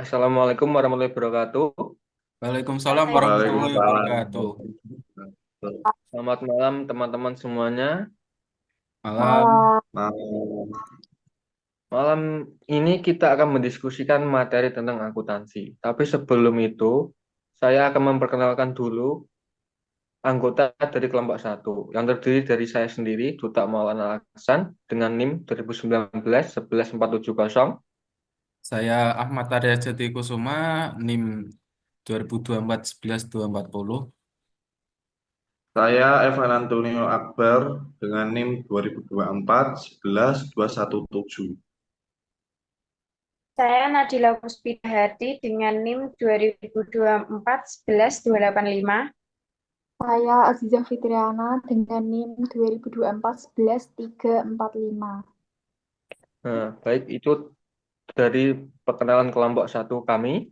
Assalamualaikum warahmatullahi wabarakatuh. Waalaikumsalam warahmatullahi Waalaikumsalam. wabarakatuh. Selamat malam teman-teman semuanya. Malam. Malam. Malam. Malam ini kita akan mendiskusikan materi tentang akuntansi. Tapi sebelum itu, saya akan memperkenalkan dulu anggota dari kelompok satu yang terdiri dari saya sendiri, Duta Maulana Hasan, dengan NIM 2019 11470. Saya Ahmad Arya Jati Kusuma, NIM 2024 11240. Saya Evan Antonio Akbar dengan NIM 2024 11217. Saya Nadila Puspitahati dengan NIM 2024 11285. Saya Aziza Fitriana dengan NIM 2024 11345. Nah, baik itu dari perkenalan kelompok satu kami.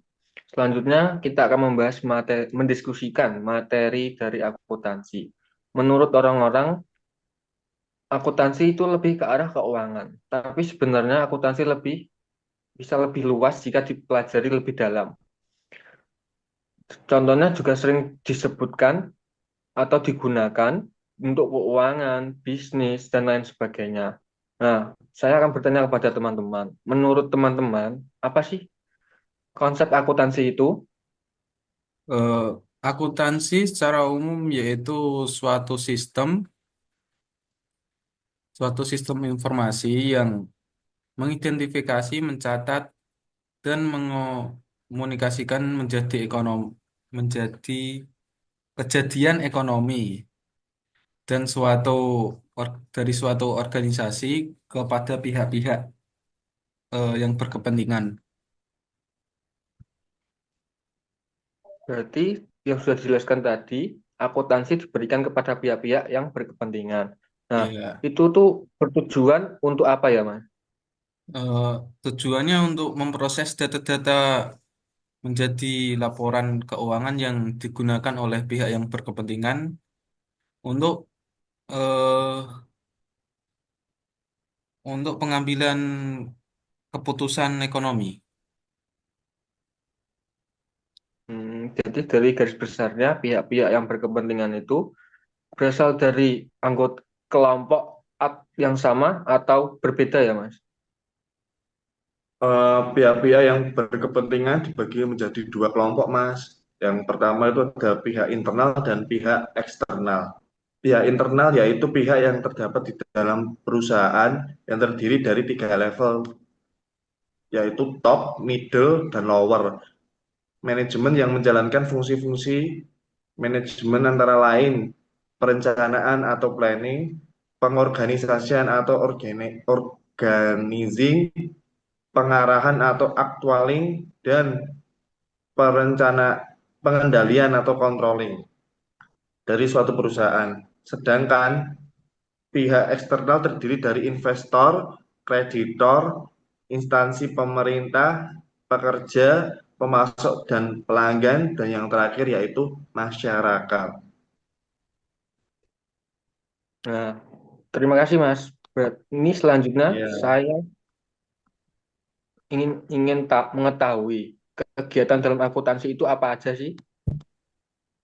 Selanjutnya kita akan membahas mendiskusikan materi dari akuntansi. Menurut orang-orang, akuntansi itu lebih ke arah keuangan, tapi sebenarnya akuntansi bisa lebih luas jika dipelajari lebih dalam. Contohnya juga sering disebutkan atau digunakan untuk keuangan, bisnis, dan lain sebagainya. Nah, saya akan bertanya kepada teman-teman. Menurut teman-teman, apa sih konsep akuntansi itu? Eh, Akuntansi secara umum yaitu suatu sistem, suatu sistem informasi yang mengidentifikasi, mencatat, dan mengomunikasikan menjadi kejadian ekonomi dan dari suatu organisasi kepada pihak-pihak yang berkepentingan. Berarti yang sudah dijelaskan tadi, akuntansi diberikan kepada pihak-pihak yang berkepentingan. Nah, Ya, itu tuh bertujuan untuk apa ya, Mas? eh, tujuannya untuk memproses data-data menjadi laporan keuangan yang digunakan oleh pihak yang berkepentingan untuk eh, untuk pengambilan keputusan ekonomi. Jadi dari garis besarnya, pihak-pihak yang berkepentingan itu berasal dari anggota kelompok yang sama atau berbeda ya, Mas? Pihak-pihak yang berkepentingan dibagi menjadi dua kelompok, Mas. Yang pertama itu ada pihak internal dan pihak eksternal. Pihak internal yaitu pihak yang terdapat di dalam perusahaan yang terdiri dari tiga level, yaitu top, middle, dan lower. Manajemen yang menjalankan fungsi-fungsi manajemen antara lain perencanaan atau planning, pengorganisasian atau organizing, pengarahan atau actualing, dan pengendalian atau controlling dari suatu perusahaan. Sedangkan pihak eksternal terdiri dari investor, kreditor, instansi pemerintah, pekerja, pemasok dan pelanggan, dan yang terakhir yaitu masyarakat. Nah, terima kasih, Mas. Ini selanjutnya Ya, saya ingin ingin tak mengetahui kegiatan dalam akuntansi itu apa aja sih?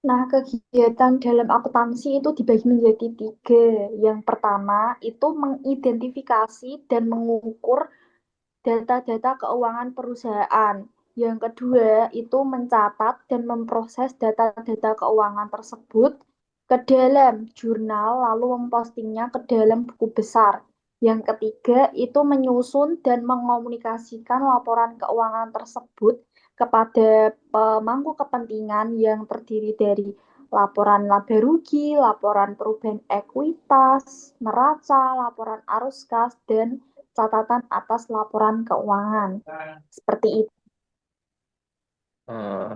Nah, kegiatan dalam akuntansi itu dibagi menjadi tiga. Yang pertama itu mengidentifikasi dan mengukur data-data keuangan perusahaan. Yang kedua itu mencatat dan memproses data-data keuangan tersebut ke dalam jurnal lalu mempostingnya ke dalam buku besar. Yang ketiga itu menyusun dan mengomunikasikan laporan keuangan tersebut kepada pemangku kepentingan yang terdiri dari laporan laba rugi, laporan perubahan ekuitas, neraca, laporan arus kas, dan catatan atas laporan keuangan. Seperti itu. Eh,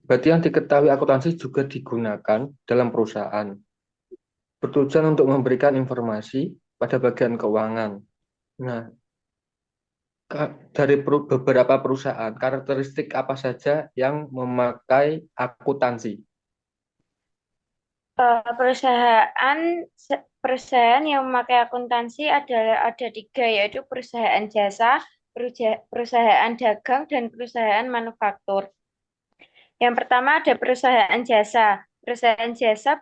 Berarti yang diketahui akuntansi juga digunakan dalam perusahaan. Bertujuan untuk memberikan informasi pada bagian keuangan. Nah, dari beberapa perusahaan, karakteristik apa saja yang memakai akuntansi? Perusahaan perusahaan yang memakai akuntansi ada tiga, yaitu perusahaan jasa, perusahaan dagang, dan perusahaan manufaktur. Yang pertama ada perusahaan jasa. Perusahaan jasa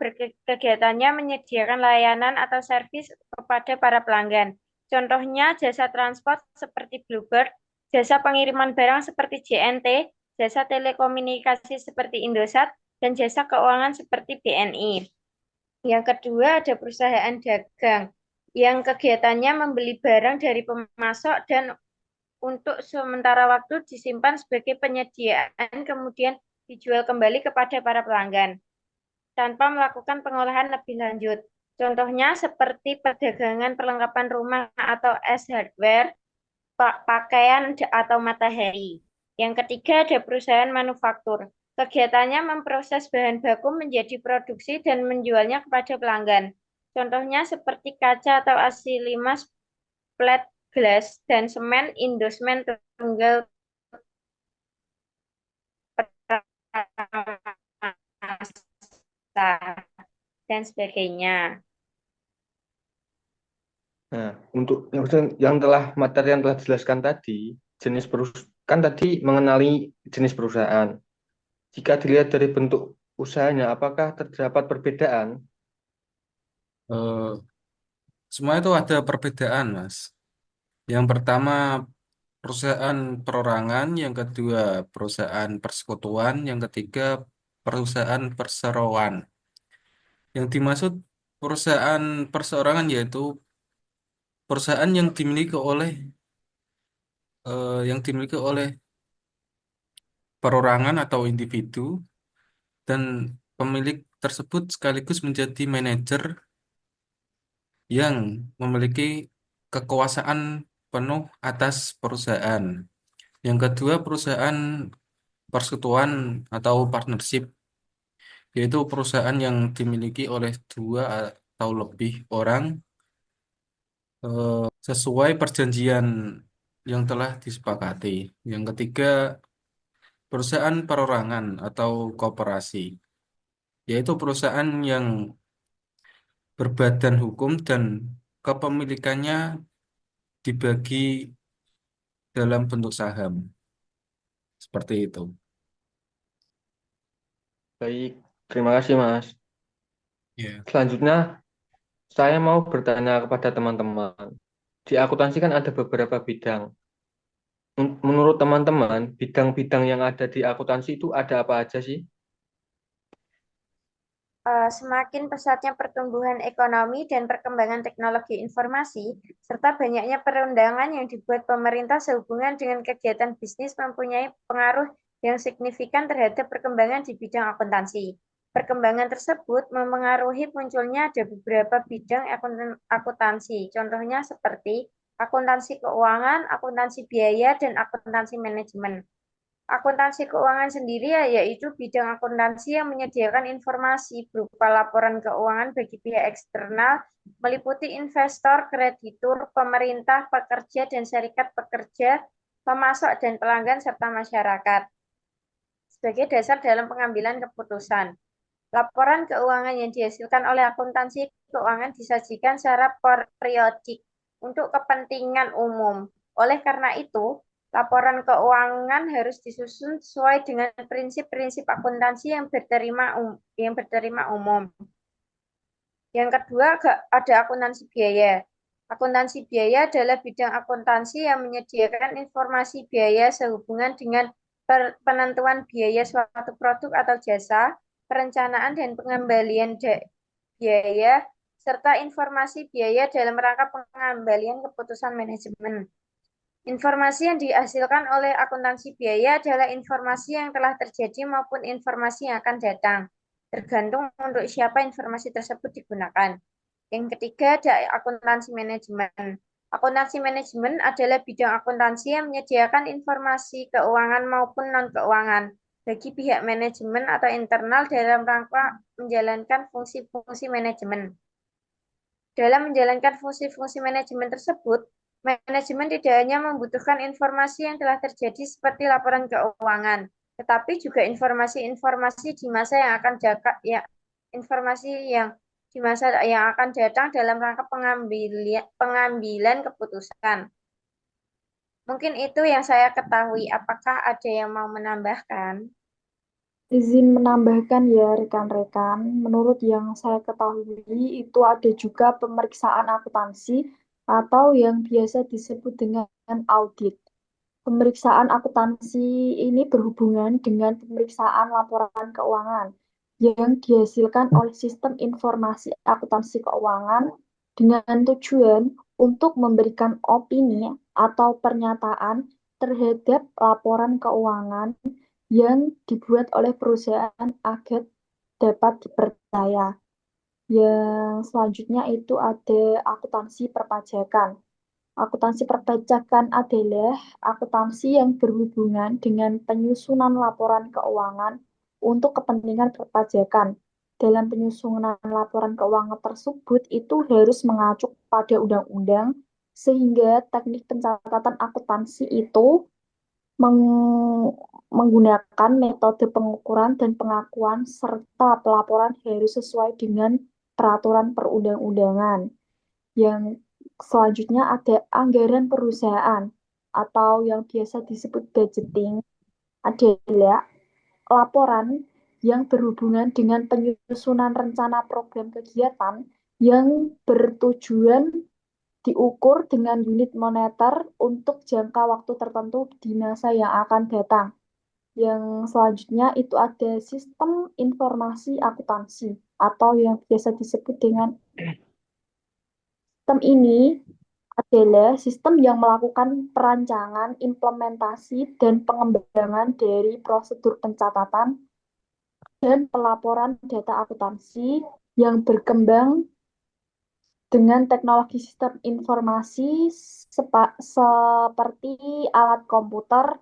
kegiatannya menyediakan layanan atau servis kepada para pelanggan. Contohnya jasa transport seperti Bluebird, jasa pengiriman barang seperti JNT, jasa telekomunikasi seperti Indosat, dan jasa keuangan seperti BNI. Yang kedua ada perusahaan dagang, yang kegiatannya membeli barang dari pemasok dan untuk sementara waktu disimpan sebagai penyediaan, kemudian dijual kembali kepada para pelanggan tanpa melakukan pengolahan lebih lanjut. Contohnya seperti perdagangan perlengkapan rumah atau S-hardware, pakaian atau matahari. Yang ketiga ada perusahaan manufaktur. Kegiatannya memproses bahan baku menjadi produksi dan menjualnya kepada pelanggan. Contohnya seperti kaca atau AC5, flat glass, dan semen, Indosmen, tunggal, dan sebagainya. Nah, untuk yang telah materi yang telah dijelaskan tadi, jenis perusahaan kan tadi mengenali jenis perusahaan. Jika dilihat dari bentuk usahanya, apakah terdapat perbedaan? Eh, Semua itu ada perbedaan, Mas. Yang pertama perusahaan perorangan, yang kedua perusahaan persekutuan, yang ketiga perusahaan perseroan. Yang dimaksud perusahaan perseorangan yaitu perusahaan yang dimiliki oleh perorangan atau individu, dan pemilik tersebut sekaligus menjadi manajer yang memiliki kekuasaan penuh atas perusahaan. Yang kedua, perusahaan persekutuan atau partnership, yaitu perusahaan yang dimiliki oleh dua atau lebih orang sesuai perjanjian yang telah disepakati. Yang ketiga, perusahaan perorangan atau koperasi, yaitu perusahaan yang berbadan hukum dan kepemilikannya dibagi dalam bentuk saham. Seperti itu. Baik, terima kasih Mas. Ya. Selanjutnya, saya mau bertanya kepada teman-teman. Di akuntansi kan ada beberapa bidang. Menurut teman-teman, bidang-bidang yang ada di akuntansi itu ada apa aja sih? Semakin pesatnya pertumbuhan ekonomi dan perkembangan teknologi informasi, serta banyaknya perundangan yang dibuat pemerintah sehubungan dengan kegiatan bisnis mempunyai pengaruh yang signifikan terhadap perkembangan di bidang akuntansi. Perkembangan tersebut memengaruhi munculnya ada beberapa bidang akuntansi, contohnya seperti akuntansi keuangan, akuntansi biaya, dan akuntansi manajemen. Akuntansi keuangan sendiri yaitu bidang akuntansi yang menyediakan informasi berupa laporan keuangan bagi pihak eksternal, meliputi investor, kreditur, pemerintah, pekerja, dan serikat pekerja, pemasok dan pelanggan, serta masyarakat. Sebagai dasar dalam pengambilan keputusan. Laporan keuangan yang dihasilkan oleh akuntansi keuangan disajikan secara periodik untuk kepentingan umum. Oleh karena itu, laporan keuangan harus disusun sesuai dengan prinsip-prinsip akuntansi yang berterima umum. Yang kedua, ada akuntansi biaya. Akuntansi biaya adalah bidang akuntansi yang menyediakan informasi biaya sehubungan dengan penentuan biaya suatu produk atau jasa, perencanaan dan pengembalian biaya, serta informasi biaya dalam rangka pengembalian keputusan manajemen. Informasi yang dihasilkan oleh akuntansi biaya adalah informasi yang telah terjadi maupun informasi yang akan datang, tergantung untuk siapa informasi tersebut digunakan. Yang ketiga ada akuntansi manajemen. Akuntansi manajemen adalah bidang akuntansi yang menyediakan informasi keuangan maupun non-keuangan bagi pihak manajemen atau internal dalam rangka menjalankan fungsi-fungsi manajemen. Dalam menjalankan fungsi-fungsi manajemen tersebut, manajemen tidak hanya membutuhkan informasi yang telah terjadi seperti laporan keuangan, tetapi juga informasi-informasi di masa yang akan datang, informasi yang di masa yang akan datang dalam rangka pengambilan keputusan. Mungkin itu yang saya ketahui. Apakah ada yang mau menambahkan? Izin menambahkan ya rekan-rekan, menurut yang saya ketahui itu ada juga pemeriksaan akuntansi atau yang biasa disebut dengan audit. Pemeriksaan akuntansi ini berhubungan dengan pemeriksaan laporan keuangan yang dihasilkan oleh sistem informasi akuntansi keuangan dengan tujuan untuk memberikan opini atau pernyataan terhadap laporan keuangan yang dibuat oleh perusahaan agar dapat dipercaya. Yang selanjutnya itu ada akuntansi perpajakan. Akuntansi perpajakan adalah akuntansi yang berhubungan dengan penyusunan laporan keuangan untuk kepentingan perpajakan. Dalam penyusunan laporan keuangan tersebut itu harus mengacu pada undang-undang sehingga teknik pencatatan akuntansi itu menggunakan metode pengukuran dan pengakuan serta pelaporan harus sesuai dengan peraturan perundang-undangan. Yang selanjutnya ada anggaran perusahaan atau yang biasa disebut budgeting adalah laporan yang berhubungan dengan penyusunan rencana program kegiatan yang bertujuan diukur dengan unit moneter untuk jangka waktu tertentu di masa yang akan datang. Yang selanjutnya itu ada sistem informasi akuntansi atau yang biasa disebut dengan sistem ini adalah sistem yang melakukan perancangan, implementasi, dan pengembangan dari prosedur pencatatan dan pelaporan data akuntansi yang berkembang dengan teknologi sistem informasi seperti alat komputer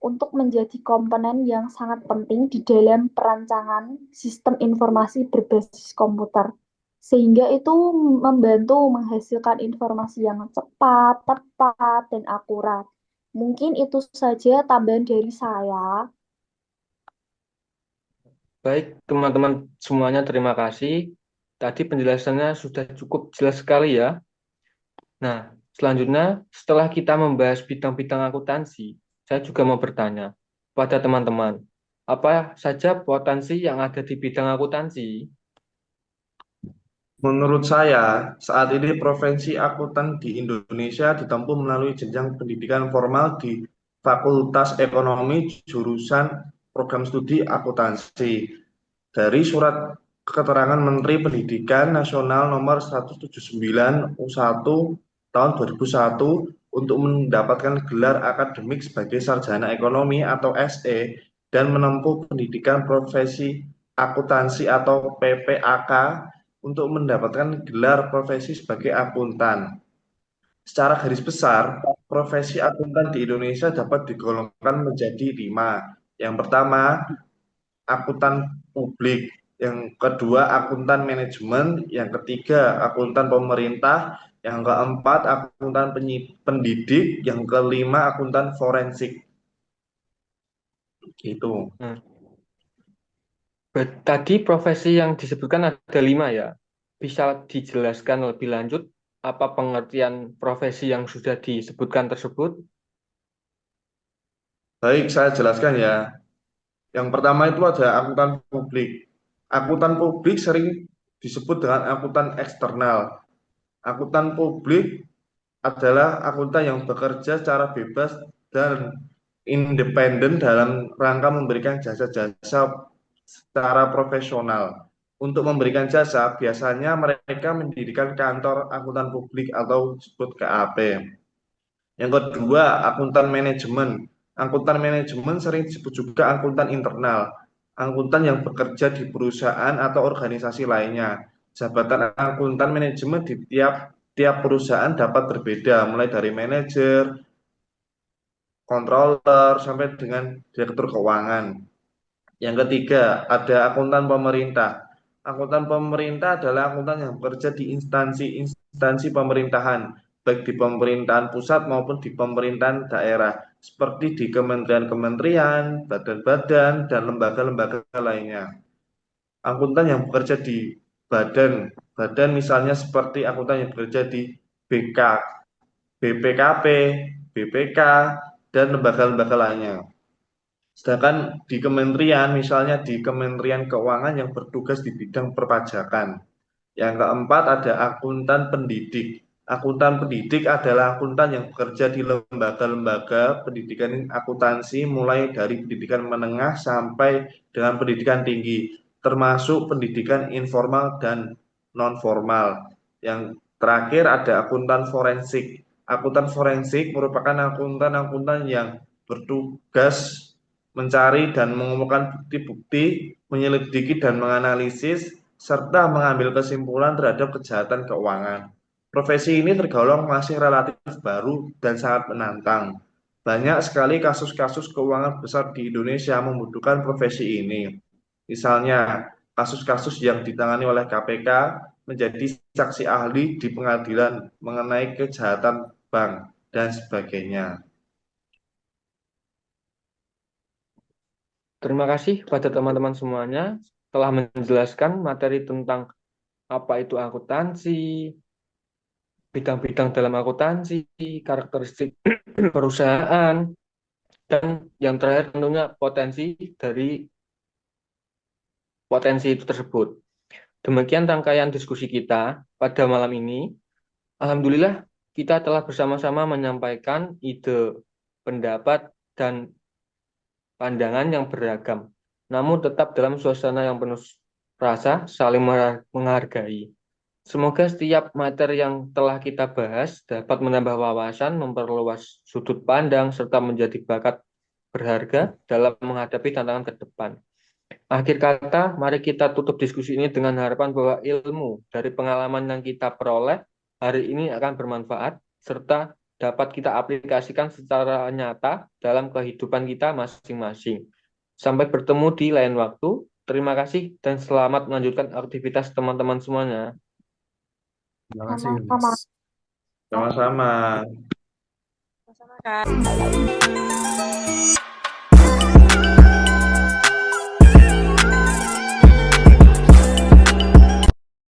untuk menjadi komponen yang sangat penting di dalam perancangan sistem informasi berbasis komputer. Sehingga itu membantu menghasilkan informasi yang cepat, tepat, dan akurat. Mungkin itu saja tambahan dari saya. Baik, teman-teman semuanya terima kasih. Tadi penjelasannya sudah cukup jelas sekali ya. Nah, selanjutnya setelah kita membahas bidang-bidang akuntansi, saya juga mau bertanya pada teman-teman, apa saja potensi yang ada di bidang akuntansi? Menurut saya, saat ini profesi akuntan di Indonesia ditempuh melalui jenjang pendidikan formal di Fakultas Ekonomi jurusan Program Studi Akuntansi. Dari surat keterangan Menteri Pendidikan Nasional nomor 179 U1 tahun 2001 untuk mendapatkan gelar akademik sebagai sarjana ekonomi atau SE dan menempuh pendidikan profesi akuntansi atau PPAK untuk mendapatkan gelar profesi sebagai akuntan. Secara garis besar, profesi akuntan di Indonesia dapat digolongkan menjadi 5. Yang pertama, akuntan publik. Yang kedua, akuntan manajemen. Yang ketiga, akuntan pemerintah. Yang keempat, akuntan pendidik. Yang kelima, akuntan forensik. Gitu. Tadi profesi yang disebutkan ada 5 ya. Bisa dijelaskan lebih lanjut apa pengertian profesi yang sudah disebutkan tersebut? Baik, saya jelaskan ya. Yang pertama itu ada akuntan publik. Akuntan publik sering disebut dengan akuntan eksternal. Akuntan publik adalah akuntan yang bekerja secara bebas dan independen dalam rangka memberikan jasa-jasa secara profesional. Untuk memberikan jasa, biasanya mereka mendirikan kantor akuntan publik atau disebut KAP. Yang kedua, akuntan manajemen. Akuntan manajemen sering disebut juga akuntan internal. Akuntan yang bekerja di perusahaan atau organisasi lainnya. Jabatan akuntan manajemen di tiap perusahaan dapat berbeda, mulai dari manajer, controller, sampai dengan direktur keuangan. Yang ketiga, ada akuntan pemerintah. Akuntan pemerintah adalah akuntan yang bekerja di instansi pemerintahan, baik di pemerintahan pusat maupun di pemerintahan daerah, seperti di kementerian-kementerian, badan-badan, dan lembaga-lembaga lainnya. Akuntan yang bekerja di badan misalnya seperti akuntan yang bekerja di BK, BPKP, BPK, dan lembaga-lembaga lainnya. Sedangkan di kementerian, misalnya di Kementerian Keuangan yang bertugas di bidang perpajakan. Yang keempat ada akuntan pendidik. Akuntan pendidik adalah akuntan yang bekerja di lembaga-lembaga pendidikan akuntansi mulai dari pendidikan menengah sampai dengan pendidikan tinggi, termasuk pendidikan informal dan non-formal. Yang terakhir ada akuntan forensik. Akuntan forensik merupakan akuntan-akuntan yang bertugas mencari dan mengumpulkan bukti-bukti, menyelidiki dan menganalisis, serta mengambil kesimpulan terhadap kejahatan keuangan. Profesi ini tergolong masih relatif baru dan sangat menantang. Banyak sekali kasus-kasus keuangan besar di Indonesia membutuhkan profesi ini. Misalnya, kasus-kasus yang ditangani oleh KPK menjadi saksi ahli di pengadilan mengenai kejahatan bank dan sebagainya. Terima kasih pada teman-teman semuanya telah menjelaskan materi tentang apa itu akuntansi, bidang-bidang dalam akuntansi, karakteristik perusahaan, dan yang terakhir tentunya potensi itu tersebut. Demikian rangkaian diskusi kita pada malam ini. Alhamdulillah kita telah bersama-sama menyampaikan ide, pendapat, dan pandangan yang beragam, namun tetap dalam suasana yang penuh rasa saling menghargai. Semoga setiap materi yang telah kita bahas dapat menambah wawasan, memperluas sudut pandang, serta menjadi bakat berharga dalam menghadapi tantangan ke depan. Akhir kata, mari kita tutup diskusi ini dengan harapan bahwa ilmu dari pengalaman yang kita peroleh hari ini akan bermanfaat, serta dapat kita aplikasikan secara nyata dalam kehidupan kita masing-masing. Sampai bertemu di lain waktu. Terima kasih dan selamat melanjutkan aktivitas teman-teman semuanya. Terima kasih, Sama-sama. Mas. Sama-sama. Sama-sama, Kak.